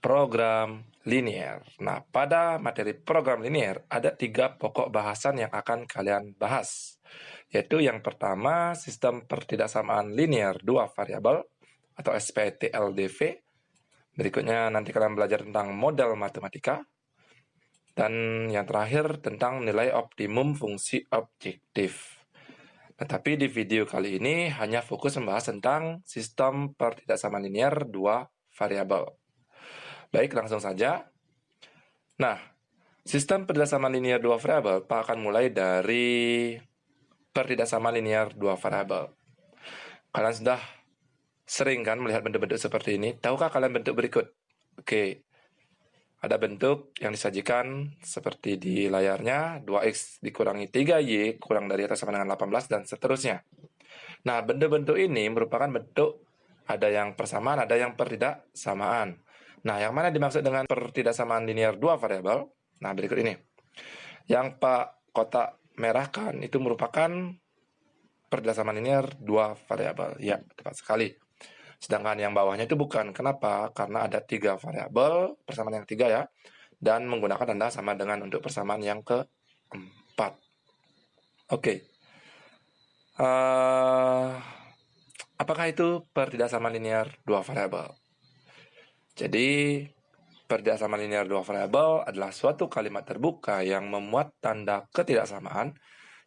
program linear. Nah, pada materi program linear ada 3 pokok bahasan yang akan kalian bahas, yaitu yang pertama sistem pertidaksamaan linear dua variabel atau SPTLDV. Berikutnya nanti kalian belajar tentang model matematika. Dan yang terakhir tentang nilai optimum fungsi objektif. Tetapi di video kali ini hanya fokus membahas tentang sistem pertidaksamaan linear dua variabel. Baik, langsung saja. Nah, sistem pertidaksamaan linear dua variabel akan mulai dari pertidaksamaan linear dua variabel. Kalian sudah sering kan melihat bentuk-bentuk seperti ini? Tahukah kalian bentuk berikut? Oke. Ada bentuk yang disajikan seperti di layarnya, 2x dikurangi 3y kurang dari atau sama dengan 18 dan seterusnya. Nah, bentuk-bentuk ini merupakan bentuk ada yang persamaan, ada yang pertidaksamaan. Nah, yang mana dimaksud dengan pertidaksamaan linear dua variabel? Nah, berikut ini. Yang Pak kotak merahkan itu merupakan pertidaksamaan linear dua variabel. Ya, tepat sekali. Sedangkan yang bawahnya itu bukan. Kenapa? Karena ada 3 variabel, persamaan yang 3 ya, dan menggunakan tanda sama dengan untuk persamaan yang keempat. Oke. Apakah itu pertidaksamaan linear dua variabel? Jadi, pertidaksamaan linear dua variabel adalah suatu kalimat terbuka yang memuat tanda ketidaksamaan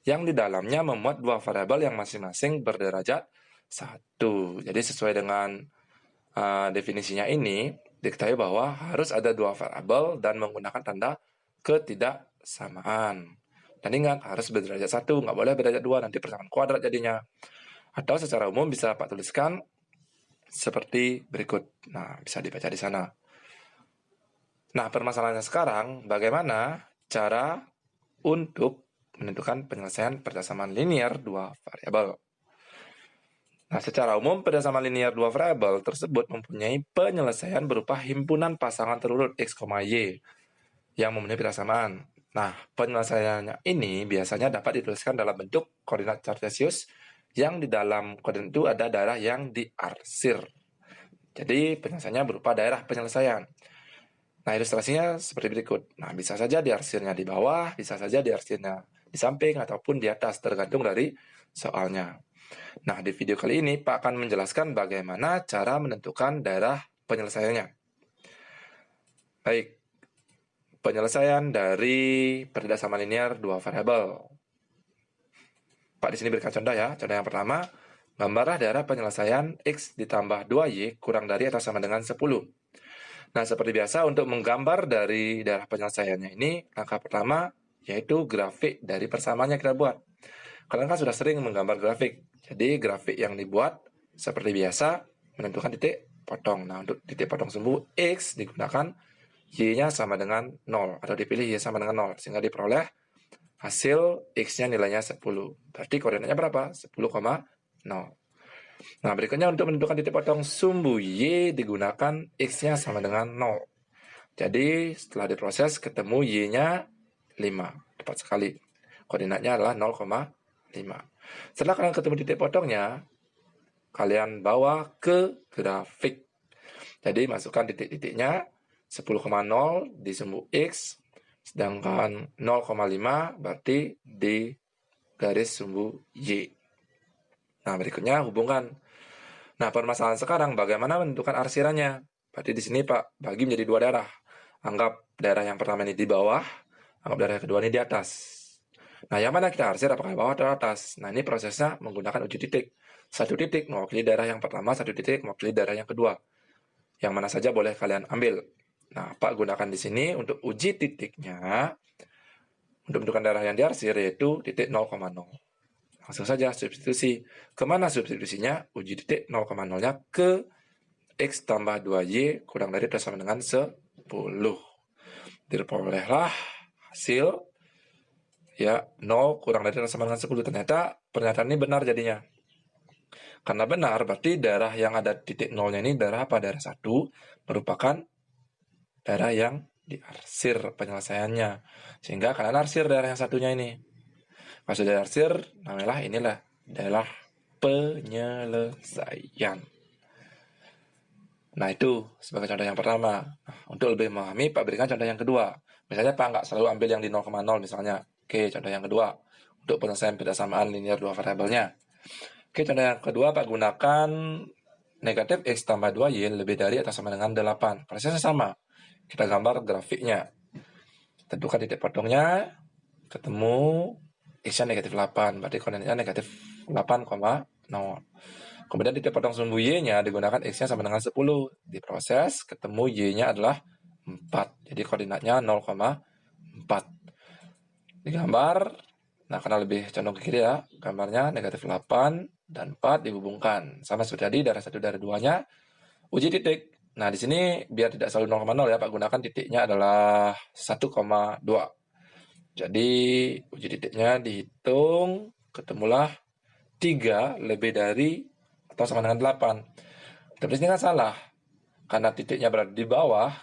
yang di dalamnya memuat dua variabel yang masing-masing berderajat 1. Jadi sesuai dengan definisinya ini, diketahui bahwa harus ada dua variabel dan menggunakan tanda ketidaksamaan. Dan ingat, harus berderajat 1, nggak boleh berderajat 2, nanti persamaan kuadrat jadinya. Atau secara umum bisa Pak tuliskan seperti berikut. Nah, bisa dibaca di sana. Nah, permasalahannya sekarang, bagaimana cara untuk menentukan penyelesaian pertidaksamaan linear dua variabel? Nah, secara umum, pertidaksamaan linear dua variabel tersebut mempunyai penyelesaian berupa himpunan pasangan terurut x, y yang mempunyai persamaan. Nah, penyelesaiannya ini biasanya dapat dituliskan dalam bentuk koordinat kartesius yang di dalam koordinat itu ada daerah yang diarsir. Jadi, penyelesaiannya berupa daerah penyelesaian. Nah, ilustrasinya seperti berikut. Nah, bisa saja diarsirnya di bawah, bisa saja diarsirnya di samping, ataupun di atas, tergantung dari soalnya. Nah, di video kali ini Pak akan menjelaskan bagaimana cara menentukan daerah penyelesaiannya. Baik, penyelesaian dari pertidaksamaan linear dua variabel. Pak di sini berikan contoh ya. Contoh yang pertama, gambarlah daerah penyelesaian x ditambah 2y kurang dari atau sama dengan 10. Nah, seperti biasa untuk menggambar dari daerah penyelesaiannya ini, langkah pertama yaitu grafik dari persamaannya kita buat. Kalian kan sudah sering menggambar grafik. Jadi grafik yang dibuat seperti biasa menentukan titik potong. Nah, untuk titik potong sumbu X digunakan Y-nya sama dengan 0 atau dipilih Y sama dengan 0 sehingga diperoleh hasil X-nya nilainya 10. Berarti koordinatnya berapa? 10,0. Nah, berikutnya untuk menentukan titik potong sumbu Y digunakan X-nya sama dengan 0. Jadi setelah diproses ketemu Y-nya 5. Tepat sekali. Koordinatnya adalah 0,5. Setelah kalian ketemu titik potongnya, kalian bawa ke grafik. Jadi masukkan titik-titiknya 10,0 di sumbu X, sedangkan 0,5 berarti di garis sumbu Y. Nah, berikutnya hubungkan. Nah, permasalahan sekarang bagaimana menentukan arsirannya? Berarti di sini Pak bagi menjadi 2 daerah. Anggap daerah yang pertama ini di bawah, anggap daerah kedua ini di atas. Nah, yang mana kita arsir, apakah bawah atau atas? Nah, ini prosesnya menggunakan uji titik. Satu titik mewakili daerah yang pertama, satu titik mewakili daerah yang kedua. Yang mana saja boleh kalian ambil. Nah, Pak gunakan di sini untuk uji titiknya, untuk menentukan daerah yang diarsir, yaitu titik 0,0. Langsung saja substitusi. Kemana substitusinya? Uji titik 0,0-nya ke X tambah 2Y kurang dari atau sama dengan 10. Diperolehlah hasil ya 0 kurang dari atau sama dengan 10. Ternyata pernyataan ini benar jadinya. Karena benar, berarti daerah yang ada titik 0-nya ini daerah apa? Daerah 1 merupakan daerah yang diarsir penyelesaiannya. Sehingga kalian arsir daerah yang satunya ini. Pas sudah arsir, namanya inilah daerah penyelesaian. Nah, itu sebagai contoh yang pertama. Nah, untuk lebih memahami, Pak berikan contoh yang kedua. Misalnya Pak nggak selalu ambil yang di 0,0 misalnya. Oke, contoh yang kedua. Untuk penyelesaian persamaan linear dua variabelnya. Oke, contoh yang kedua Pak gunakan negatif X tambah 2Y lebih dari atau sama dengan 8. Prosesnya sama. Kita gambar grafiknya. Tentukan titik potongnya, ketemu X-nya negatif 8. Berarti koordinatnya negatif 8,0. Kemudian titik potong sumbu Y-nya digunakan X-nya sama dengan 10. Diproses, ketemu Y-nya adalah 4. Jadi koordinatnya 0,4. Digambar, nah karena lebih condong ke kiri ya, gambarnya negatif 8 dan 4 dihubungkan. Sama seperti tadi, darah 1, darah 2-nya, uji titik. Nah, di sini biar tidak selalu 0,0 ya, Pak gunakan titiknya adalah 1,2. Jadi, uji titiknya dihitung, ketemulah 3 lebih dari atau sama dengan 8. Tapi ini kan salah. Karena titiknya berada di bawah,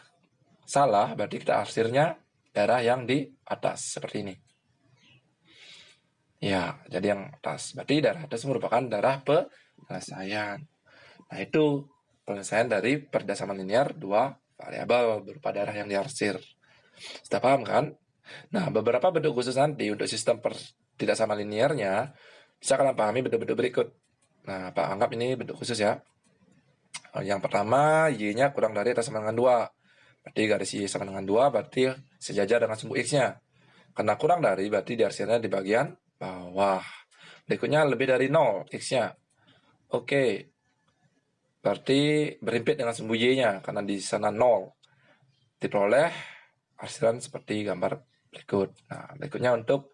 salah, berarti kita arsirnya daerah yang di atas, seperti ini. Ya, jadi yang atas. Berarti daerah atas merupakan daerah penyelesaian. Nah, itu penyelesaian dari perdasaman linear dua variabel berupa daerah yang diarsir. Sudah paham kan? Nah, beberapa bentuk khusus nanti untuk sistem perdasaman linearnya bisa kalian pahami bentuk-bentuk berikut. Nah, Pak anggap ini bentuk khusus ya. Yang pertama, Y-nya kurang dari atau sama dengan 2. Berarti garis Y sama dengan 2, berarti sejajar dengan sumbu X-nya. Karena kurang dari, berarti diarsirnya di bagian bawah. Berikutnya lebih dari 0, X-nya. Oke, berarti berhimpit dengan sumbu Y-nya, karena di sana 0. Diperoleh arsiran seperti gambar berikut. Nah, berikutnya untuk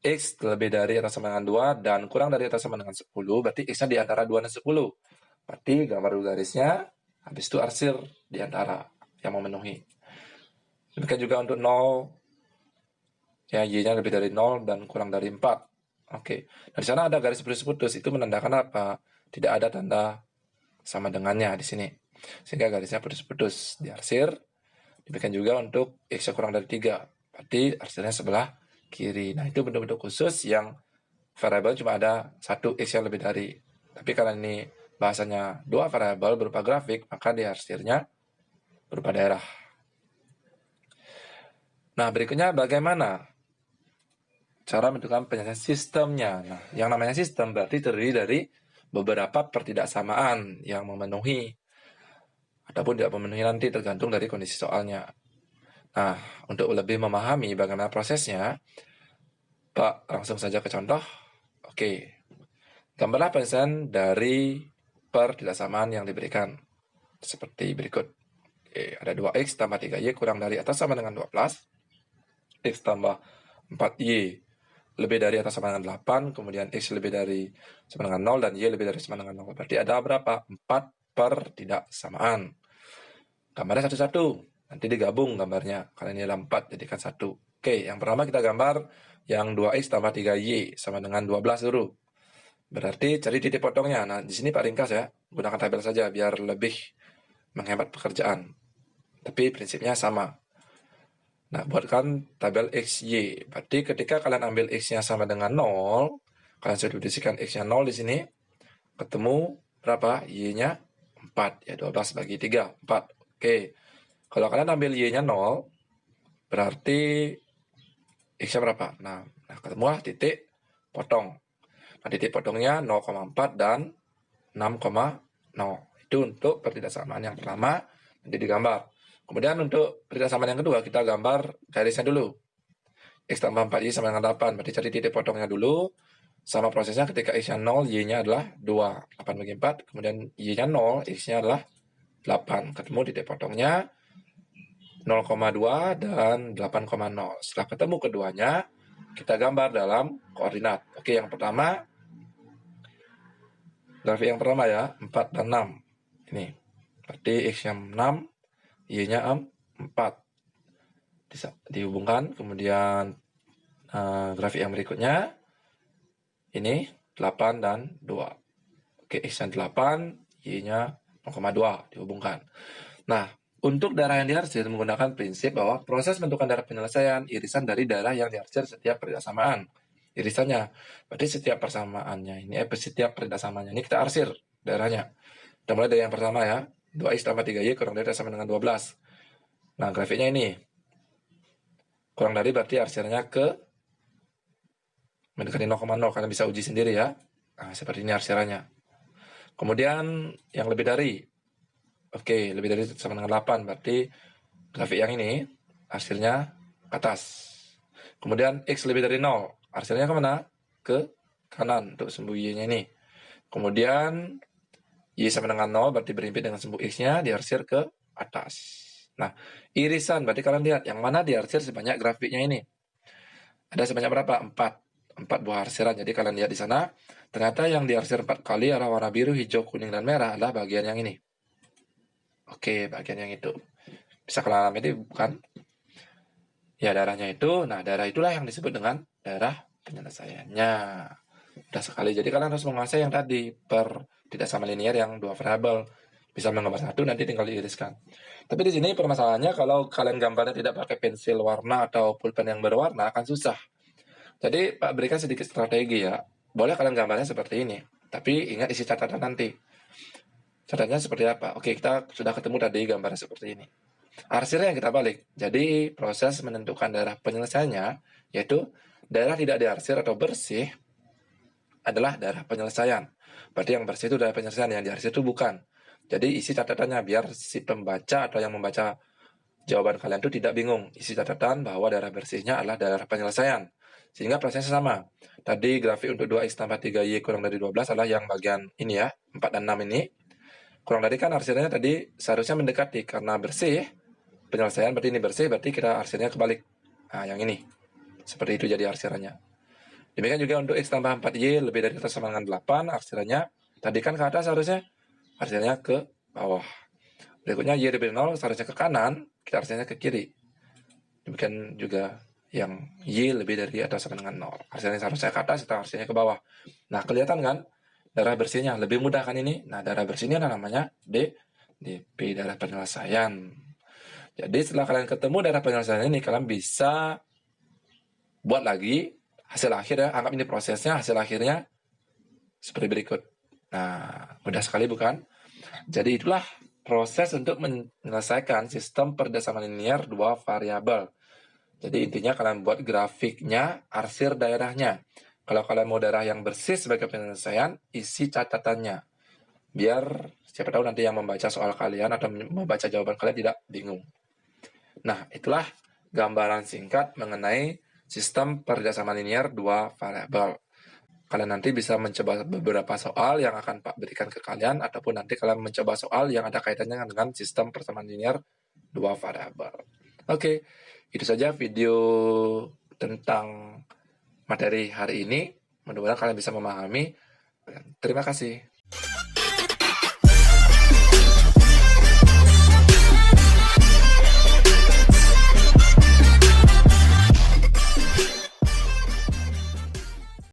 X lebih dari atau sama dengan 2 dan kurang dari atau sama dengan 10, berarti X-nya di antara 2 dan 10. Berarti gambar garisnya, habis itu arsir di antara yang memenuhi. Demikian juga untuk 0, ya Y-nya lebih dari 0 dan kurang dari 4. Oke, nah di sana ada garis putus-putus, itu menandakan apa? Tidak ada tanda sama dengannya di sini. Sehingga garisnya putus-putus diarsir. Demikian juga untuk X kurang dari 3. Berarti arsirnya sebelah kiri. Nah, itu bentuk-bentuk khusus yang variabel cuma ada satu X yang lebih dari. Tapi karena ini bahasanya dua variabel berupa grafik, maka diarsirnya berupa daerah. Nah, berikutnya bagaimana cara menentukan penyelesaian sistemnya. Nah, yang namanya sistem berarti terdiri dari beberapa pertidaksamaan yang memenuhi ataupun tidak memenuhi nanti tergantung dari kondisi soalnya. Nah, untuk lebih memahami bagaimana prosesnya, Pak langsung saja ke contoh. Oke, gambarlah penyelesaian dari pertidaksamaan yang diberikan seperti berikut. Oke, ada 2x tambah 3y kurang dari atau sama dengan 12, x tambah 4y lebih dari atau sama dengan 8, kemudian X lebih dari sama dengan 0, dan Y lebih dari sama dengan 0. Berarti ada berapa? 4 pertidaksamaan. Gambarnya satu-satu. Nanti digabung gambarnya. Karena ini adalah 4, jadikan 1. Oke, yang pertama kita gambar yang 2X tambah 3Y sama dengan 12 dulu. Berarti cari titik potongnya. Nah, di sini Pak ringkas ya. Gunakan tabel saja biar lebih menghemat pekerjaan. Tapi prinsipnya sama. Nah, buatkan tabel XY. Berarti ketika kalian ambil X-nya sama dengan 0, kalian substitusikan X-nya 0 di sini, ketemu berapa? Y-nya 4. Ya, 12 bagi 3, 4. Oke. Kalau kalian ambil Y-nya 0, berarti X-nya berapa? Nah, ketemulah titik potong. Nah, titik potongnya 0,4 dan 6,0. Itu untuk pertidaksamaan yang pertama, nanti digambar. Kemudian untuk pertidaksamaan yang kedua, kita gambar garisnya dulu. X tambah 4Y sama dengan 8. Berarti cari titik potongnya dulu. Sama prosesnya ketika X-nya 0, Y-nya adalah 2. 8 bagi 4. Kemudian Y-nya 0, X-nya adalah 8. Ketemu titik potongnya 0,2 dan 8,0. Setelah ketemu keduanya, kita gambar dalam koordinat. Oke, yang pertama, grafik yang pertama ya, 4 dan 6. Ini. Berarti X-nya 6, Y-nya 4. Dihubungkan, kemudian grafik yang berikutnya, ini 8 dan 2. Oke, X-nya 8, Y-nya 0,2 dihubungkan. Nah, untuk daerah yang diarsir menggunakan prinsip bahwa proses bentukan daerah penyelesaian irisan dari daerah yang diarsir setiap persamaan. Irisannya, berarti setiap persamaannya ini, setiap persamaannya ini kita arsir daerahnya. Kita mulai dari yang pertama ya. 2x tambah 3y kurang dari atau sama dengan 12. Nah, grafiknya ini. Kurang dari berarti arsirnya ke mendekati 0,0. Kalian bisa uji sendiri ya. Nah, seperti ini arsirannya. Kemudian yang lebih dari. Oke, lebih dari sama dengan 8. Berarti grafik yang ini arsirnya ke atas. Kemudian x lebih dari 0. Arsirnya kemana? Ke kanan untuk sumbu y-nya ini. Kemudian y sama dengan 0 berarti berimpit dengan sumbu x-nya diarsir ke atas. Nah, irisan berarti kalian lihat yang mana diarsir sebanyak grafiknya ini. Ada sebanyak berapa? 4 buah arsiran. Jadi kalian lihat di sana, ternyata yang diarsir 4 kali adalah warna biru, hijau, kuning, dan merah adalah bagian yang ini. Oke, bagian yang itu. Bisa kalian alami ini bukan? Ya, daerahnya itu. Nah, daerah itulah yang disebut dengan daerah penyelesaiannya. Mudah sekali. Jadi kalian harus menguasai yang tadi tidak sama linear yang dua variabel. Bisa menggambar satu, nanti tinggal diiriskan. Tapi di sini permasalahannya kalau kalian gambarnya tidak pakai pensil warna atau pulpen yang berwarna akan susah. Jadi Pak berikan sedikit strategi ya. Boleh kalian gambarnya seperti ini. Tapi ingat isi catatan nanti. Catatannya seperti apa? Oke, kita sudah ketemu tadi gambarnya seperti ini. Arsirnya yang kita balik. Jadi proses menentukan daerah penyelesaiannya yaitu daerah tidak diarsir atau bersih adalah daerah penyelesaian. Berarti yang bersih itu daerah penyelesaian, yang diarsir itu bukan. Jadi isi catatannya biar si pembaca atau yang membaca jawaban kalian itu tidak bingung. Isi catatan bahwa daerah bersihnya adalah daerah penyelesaian. Sehingga prosesnya sama. Tadi grafik untuk 2x tambah 3y kurang dari 12 adalah yang bagian ini ya, 4 dan 6 ini. Kurang dari kan arsirnya tadi seharusnya mendekati, karena bersih, penyelesaian berarti ini bersih, berarti kita arsirnya kebalik. Nah, yang ini. Seperti itu jadi arsirannya. Demikian juga untuk x tambah 4y lebih dari atau sama dengan 8, arsirannya tadi kan ke atas harusnya, arsirannya ke bawah. Berikutnya y lebih dari 0 seharusnya ke kanan, kita arsirannya ke kiri. Demikian juga yang y lebih dari atau sama dengan 0. Arsirannya seharusnya ke atas, kita arsirannya ke bawah. Nah, kelihatan kan darah bersihnya lebih mudah kan ini. Nah, darah bersihnya namanya DP, darah penyelesaian. Jadi setelah kalian ketemu darah penyelesaian ini, kalian bisa buat lagi hasil akhir ya. Anggap ini prosesnya, hasil akhirnya seperti berikut. Nah, mudah sekali bukan? Jadi itulah proses untuk menyelesaikan sistem perdasaran linear dua variabel. Jadi intinya kalian buat grafiknya, arsir daerahnya. Kalau kalian mau daerah yang bersih sebagai penyelesaian, isi catatannya. Biar siapa tahu nanti yang membaca soal kalian atau membaca jawaban kalian tidak bingung. Nah, itulah gambaran singkat mengenai sistem perdasaran linear dua variabel. Kalian nanti bisa mencoba beberapa soal yang akan Pak berikan ke kalian, ataupun nanti kalian mencoba soal yang ada kaitannya dengan sistem persamaan linear dua variabel. Oke, itu saja video tentang materi hari ini. Mudah-mudahan kalian bisa memahami. Terima kasih.